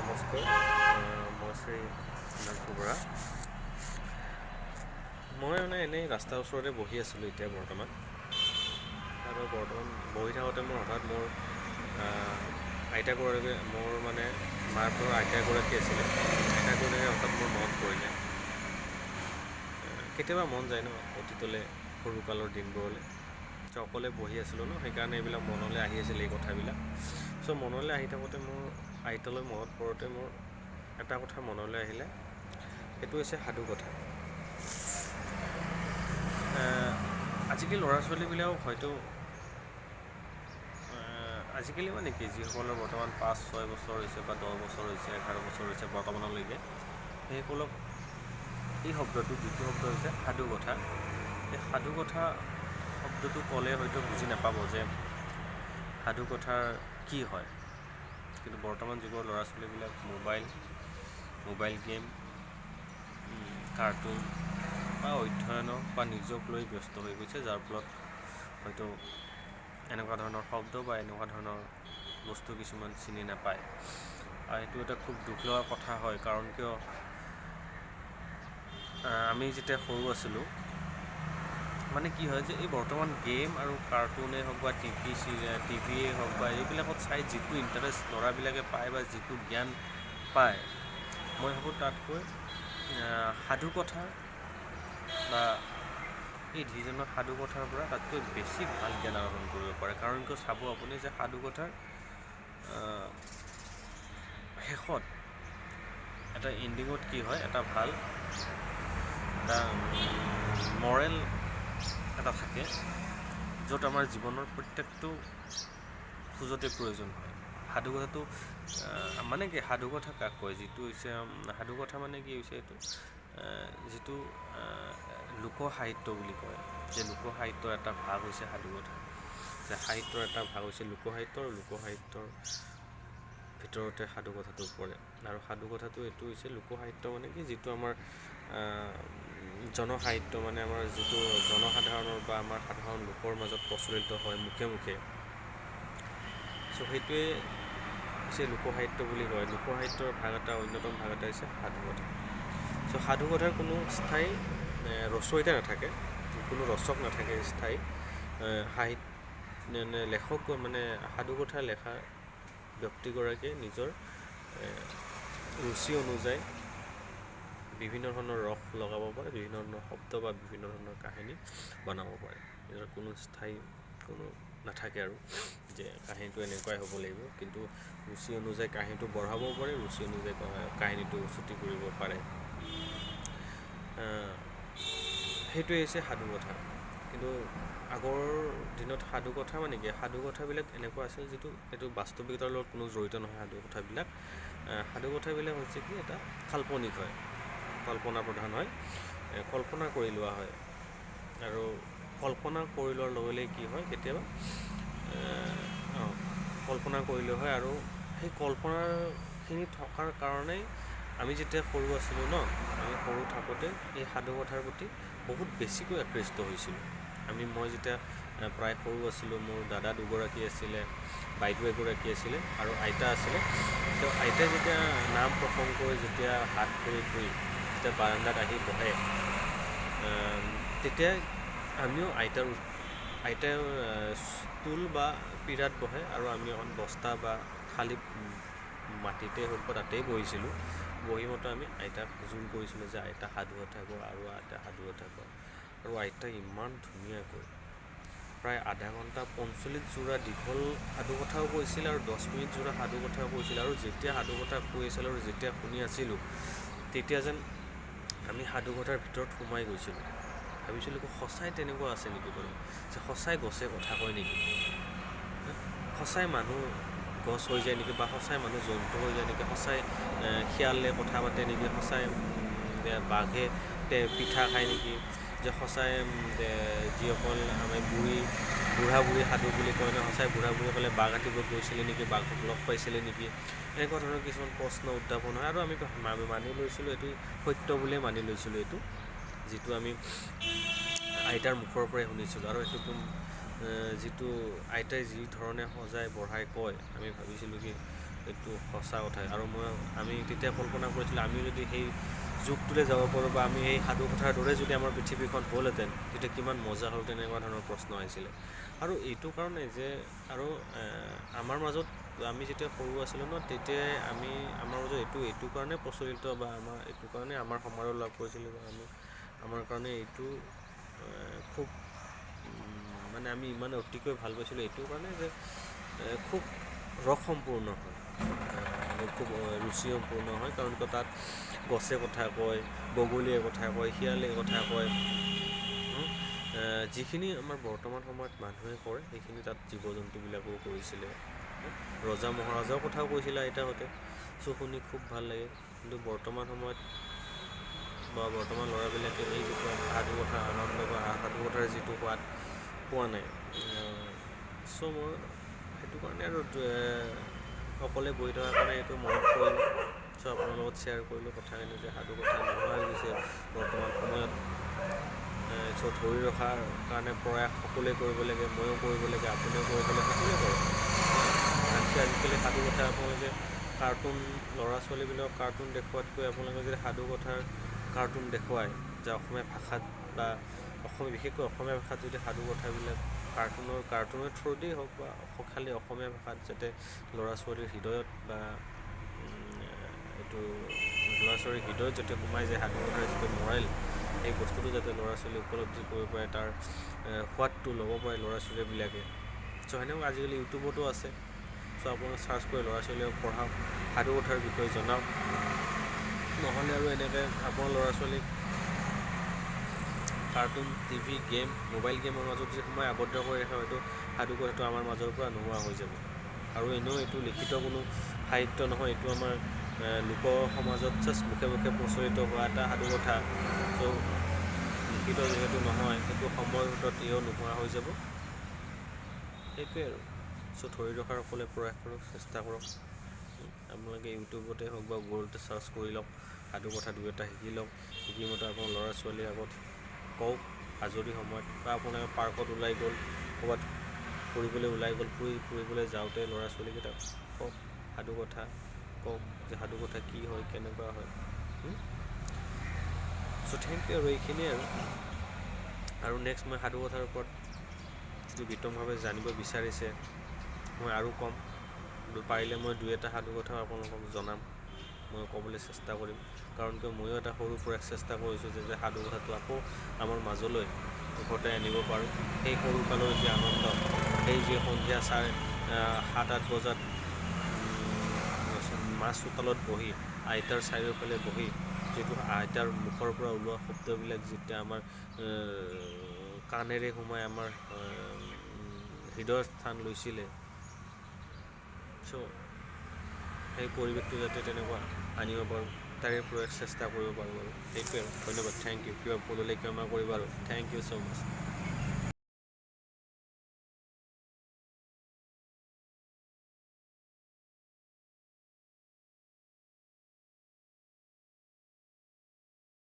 নমস্কাৰ, মই শ্ৰী বৰা। মই এনেই ৰাস্তাৰ ওচৰতে বহি আছিলোঁ এতিয়া বৰ্তমান। আৰু বৰ্তমান বহি থাকোঁতে মোৰ আইতাগৰাকী মোৰ মাৰ পৰা আইতাগৰাকী আছিলে। আইতাগৰাকী হঠাৎ মোৰ মনত পৰিলে। কেতিয়াবা মন যায় ন অতীতলৈ, সৰুকালৰ দিনবোৰলৈ। অকলে বহি আছিলোঁ ন, সেইকাৰণে এইবিলাক মনলৈ আহি আছিল এই কথাবিলাক। মনলৈ আহি থাকোঁতে মোৰ আইতালৈ মনত পৰোঁতে মোৰ এটা কথা মনলৈ আহিলে, সেইটো হৈছে সাধু কথা। আজিকালি ল'ৰা ছোৱালীবিলাকক হয়তো আজিকালি কি যিসকলৰ বৰ্তমান 5-6 বছৰ হৈছে বা 10 বছৰ হৈছে, 11 বছৰ হৈছে বৰ্তমানলৈকে, সেইসকলক এই শব্দটো যিটো শব্দ হৈছে সাধু কথা, এই সাধু কথা শব্দটো ক'লে হয়তো বুজি নাপাব যে সাধু কথাৰ কি হয়। কিন্তু বৰ্তমান যুগৰ ল'ৰা ছোৱালীবিলাক মোবাইল গেম, কাৰ্টুন বা অধ্যয়নৰ বা নিজক লৈ ব্যস্ত হৈ গৈছে, যাৰ ফলত হয়তো এনেকুৱা ধৰণৰ শব্দ বা এনেকুৱা ধৰণৰ বস্তু কিছুমান চিনি নাপায়। আৰু এইটো এটা খুব দুখ লগা কথা হয়, কাৰণ কিয় আমি যেতিয়া সৰু আছিলোঁ, কি হয় যে এই বৰ্তমান গেম আৰু কাৰ্টুনেই হওক বা টিভিয়েই হওক বা এইবিলাকত চাই যিটো ইণ্টাৰেষ্ট ল'ৰাবিলাকে পায় বা যিটো জ্ঞান পায়, মই ভাবোঁ তাতকৈ সাধু কথা বা এই যিজনৰ সাধু কথাৰ পৰা তাতকৈ বেছি ভাল জ্ঞান আহৰণ কৰিব পাৰে। কাৰণ কিয় চাব আপুনি যে সাধু কথাৰ শেষত এটা এণ্ডিঙত কি হয়, এটা ভাল এটা মৰেল এটা থাকে, য'ত আমাৰ জীৱনৰ প্ৰত্যেকটো খোজতে প্ৰয়োজন হয়। সাধু কথাটো কি সাধু কথা কাক কয়, যিটো হৈছে সাধু কথা কি হৈছে এইটো যিটো লোকসাহিত্য বুলি কয়, যে লোকসাহিত্যৰ এটা ভাগ হৈছে সাধু কথা। যে সাহিত্যৰ এটা ভাগ হৈছে লোকসাহিত্য, আৰু লোকসাহিত্যৰ ভিতৰতে সাধু কথাটো পৰে। আৰু সাধু কথাটো এইটো হৈছে লোকসাহিত্য কি যিটো আমাৰ জনসাহিত্য, আমাৰ যিটো জনসাধাৰণৰ বা আমাৰ সাধাৰণ লোকৰ মাজত প্ৰচলিত হয় মুখে মুখে। সেইটোৱে হৈছে লোকসাহিত্য বুলি কয়। লোকসাহিত্যৰ অন্যতম ভাগ এটা হৈছে সাধু কথা। সাধু কথাৰ কোনো স্থায়ী ৰচয়িতা নাথাকে, কোনো ৰচক নাথাকে স্থায়ী। লেখক সাধু কথা লেখা ব্যক্তিগৰাকীয়ে নিজৰ ৰুচি অনুযায়ী বিভিন্ন ধৰণৰ ৰস লগাব পাৰে, বিভিন্ন ধৰণৰ শব্দ বা বিভিন্ন ধৰণৰ কাহিনী বনাব পাৰে। নিজৰ কোনো স্থায়ী নাথাকে আৰু যে কাহিনীটো এনেকুৱাই হ'ব লাগিব, কিন্তু ৰুচি অনুযায়ী কাহিনীটো বঢ়াবও পাৰে, ৰুচি অনুযায়ী কাহিনীটো চুটি কৰিব পাৰে। সেইটোৱে হৈছে সাধু কথা। কিন্তু আগৰ দিনত সাধু কথা কি, সাধু কথাবিলাক এনেকুৱা আছিল যিটো এইটো বাস্তৱিকতাৰ লগত কোনো জড়িত নহয়। সাধু কথাবিলাক হৈছে কি এটা কাল্পনিক হয়, কল্পনা প্ৰধান হয়, কল্পনা কৰি লোৱা হয়। আৰু কল্পনা কৰি লোৱাৰ লগে লগে কি হয়, কেতিয়াবা কল্পনা কৰি লোৱা হয়। আৰু সেই কল্পনাখিনি থকাৰ কাৰণেই আমি যেতিয়া সৰু আছিলোঁ ন, আমি সৰু থাকোঁতে এই সাধু কথাৰ প্ৰতি বহুত বেছিকৈ আকৃষ্ট হৈছিলোঁ। মই যেতিয়া প্ৰায় সৰু আছিলোঁ, মোৰ দাদা দুগৰাকী আছিলে, বাইদেউ এগৰাকী আছিলে আৰু আইতা আছিলে। আইতাই যেতিয়া নাম প্ৰসংগ কৰি যেতিয়া হাত ভৰি ধুই যেতিয়া বাৰান্দাত আহি বহে, তেতিয়া আমিও আইতাই ষ্টুল বা পীৰাত বহে আৰু আমি এখন বস্তা বা খালী মাটিতে হওক বা তাতেই বহিছিলোঁ। বহি মতে আমি আইতাক জোৰ কৰিছিলোঁ যে আইতা সাধু কথা কোৱা, আৰু আইতা সাধু কথা কোৱা। আৰু আইতাই ইমান ধুনীয়াকৈ প্ৰায় আধা ঘণ্টা 45 যোৰা দীঘল সাধু কথাও কৈছিল আৰু 10 মিনিট যোৰা সাধু কথাও কৈছিল। আৰু যেতিয়া সাধু কথা কৈ আছিল আৰু যেতিয়া শুনি আছিলোঁ, তেতিয়া যেন আমি সাধু কথাৰ ভিতৰত সোমাই গৈছিলোঁ। ভাবিছিলোঁ সঁচাই তেনেকুৱা আছে নেকি বাৰু, যে সঁচাই গছে কথা কয় নেকি, সঁচাই মানুহ গছ হৈ যায় নেকি, বা সঁচাই মানুহ জন্তু হৈ যায় নেকি, সঁচাই শিয়ালে কথা পাতে নেকি, সঁচাই বাঘে পিঠা খায় নেকি, যে সঁচাই যিসকল আমি বুঢ়া বুঢ়ী সাধু বুলি কয় ন, সঁচাই বুঢ়া বুঢ়ীসকলে বাঘ কাটিব গৈছিলে নেকি, বাঘক লগ পাইছিলে নেকি, এনেকুৱা ধৰণৰ কিছুমান প্ৰশ্ন উত্থাপন হয়। আৰু আমি মানি লৈছিলোঁ এইটো সত্য বুলিয়ে মানি লৈছিলোঁ, এইটো যিটো আমি আইতাৰ মুখৰ পৰাই শুনিছিলোঁ। আৰু এইটো যিটো আইতাই যি ধৰণে সজাই বঢ়াই কয়, আমি ভাবিছিলোঁ কি এইটো সঁচা কথা। আৰু আমি তেতিয়া কল্পনা কৰিছিলোঁ আমি যদি সেই যুগটোলৈ যাব পাৰোঁ বা আমি সেই সাধু কথাৰ দৰে যদি আমাৰ পৃথিৱীখন হ'লহেঁতেন তেতিয়া কিমান মজা হ'ল, তেনেকুৱা ধৰণৰ প্ৰশ্ন আহিছিলে। আৰু এইটো কাৰণে যে আৰু আমাৰ মাজত আমি যেতিয়া সৰু আছিলোঁ ন, তেতিয়াই আমাৰ মাজত এইটো কাৰণে প্ৰচলিত বা এইটো কাৰণে আমাৰ সমাৰোহ লাভ কৰিছিলোঁ বা আমাৰ কাৰণে এইটো খুব মানে আমি ইমান অতিকৈ ভাল পাইছিলোঁ এইটো কাৰণে যে খুব ৰসসম্পূৰ্ণ হয় আৰু খুব ৰুচিসম্পূৰ্ণ হয়। কাৰণ তাত গছে কথা কয়, বগলীয়ে কথা কয়, শিয়ালে কথা কয়, যিখিনি আমাৰ বৰ্তমান সময়ত মানুহে কৰে সেইখিনি তাত জীৱ জন্তুবিলাকেও কৰিছিলে। ৰজা মহাৰাজাও কথাও কৈছিলে আইতাহঁতে, শুনি খুব ভাল লাগে। কিন্তু বৰ্তমান সময়ত বা বৰ্তমান ল'ৰাবিলাকে এই যিটো সাধু কথাৰ আনন্দ বা সাধু কথাৰ যিটো সোৱাদ পোৱা নাই। মই সেইটো কাৰণে আৰু অকলে বহি থকাৰ কাৰণে এইটো মনত পৰিলোঁ। আপোনাৰ লগত শ্বেয়াৰ কৰিলোঁ কথাখিনি যে সাধু কথা নোহোৱা হৈ গৈছে বৰ্তমান সময়ত। ধৰি ৰখাৰ কাৰণে প্ৰয়াস সকলোৱে কৰিব লাগে, ময়ো কৰিব লাগে, আপুনিও কৰিব লাগে, সকলোৱে কৰে। আনকি আজিকালি সাধু কথা আপোনালোকে কাৰ্টুন ল'ৰা ছোৱালীবিলাকক কাৰ্টুন দেখুৱাতকৈ আপোনালোকে যদি সাধু কথাৰ কাৰ্টুন দেখুৱায় যে অসমীয়া ভাষাত বা বিশেষকৈ অসমীয়া ভাষাত যদি সাধু কথাবিলাক কাৰ্টুনৰ থ্ৰুতেই হওক বা খালী অসমীয়া ভাষাত যাতে ল'ৰা ছোৱালীৰ হৃদয়ত বা এইটো ল'ৰা ছোৱালীৰ হৃদয়ত যাতে সোমাই যায় সাধু কথাৰ যিটো মৰেল, সেই বস্তুটো যাতে ল'ৰা ছোৱালীয়ে উপলব্ধি কৰিব পাৰে, তাৰ সোৱাদটো ল'ব পাৰে ল'ৰা ছোৱালীবিলাকে। সেনেকুৱা আজিকালি ইউটিউবতো আছে। আপোনালোকে চাৰ্চ কৰি ল'ৰা ছোৱালীক পঢ়াওক, সাধু কথাৰ বিষয়ে জনাওক। নহ'লে আৰু এনেকৈ আপোনাৰ ল'ৰা ছোৱালীক কাৰ্টুন, টিভি, গেম, মোবাইল গেমৰ মাজত যদি সোমাই আবদ্ধ কৰি ৰাখে হয়তো সাধু কথাটো আমাৰ মাজৰ পৰা নোহোৱা হৈ যাব। আৰু এনেও এইটো লিখিত কোনো সাহিত্য নহয়, এইটো আমাৰ লোক সমাজত জাষ্ট মুখে মুখে প্ৰচলিত হোৱা এটা সাধু কথা। লিখিত যিহেতু নহয়, সেইটো সময়ৰ ভিতৰত ইও নোহোৱা হৈ যাব। সেইটোৱে আৰু ধৰি ৰখাৰ সকলোৱে প্ৰয়াস কৰক, চেষ্টা কৰক। আপোনালোকে ইউটিউবতে হওক বা গুগলতে চাৰ্চ কৰি লওক, সাধু কথা দুই এটা শিকি লওক। শিকিমতে আপোনাৰ ল'ৰা ছোৱালীৰ আগত কওক আজৰি সময়ত, বা আপোনালোকে পাৰ্কত ওলাই গ'ল, ক'ৰবাত ফুৰিবলৈ ওলাই গ'ল, ফুৰিবলৈ যাওঁতে ল'ৰা ছোৱালীকেইটাক কওক সাধু কথা, কওক যে সাধু কথা কি হয়, কেনেকুৱা হয়। Thank you. আৰু এইখিনিয়ে আৰু নেক্সট মই সাধু কথাৰ ওপৰত যদি বিতংভাৱে জানিব বিচাৰিছে মই আৰু ক'ম। পাৰিলে মই দুই এটা সাধু কথাও আপোনালোকক জনাম, মই ক'বলৈ চেষ্টা কৰিম। কাৰণ কিয় ময়ো এটা সৰুৰ পৰা চেষ্টা কৰিছোঁ যে সাধু কথাটো আকৌ আমাৰ মাজলৈ উভতাই আনিব পাৰোঁ। সেই সৰুকালৰ যি আনন্দ, সেই যি সন্ধিয়া 7-8 বজাত মাছ চোতালত বহি আইতাৰ চাৰিওফালে বহি যিটো আইতাৰ মুখৰ পৰা ওলোৱা শব্দবিলাক যেতিয়া আমাৰ কাণেৰে সোমাই আমাৰ হৃদয়ৰ স্থান লৈছিলে, সেই পৰিৱেশটো যাতে তেনেকুৱা আনিব পাৰোঁ, তাৰে প্ৰয়াস চেষ্টা কৰিব পাৰোঁ। আৰু সেইটোৱে আৰু ধন্যবাদ, থেংক ইউ। কিবা ভুল হ'লে ক্ষমা কৰিব আৰু থেংক ইউ ছ' মাছ।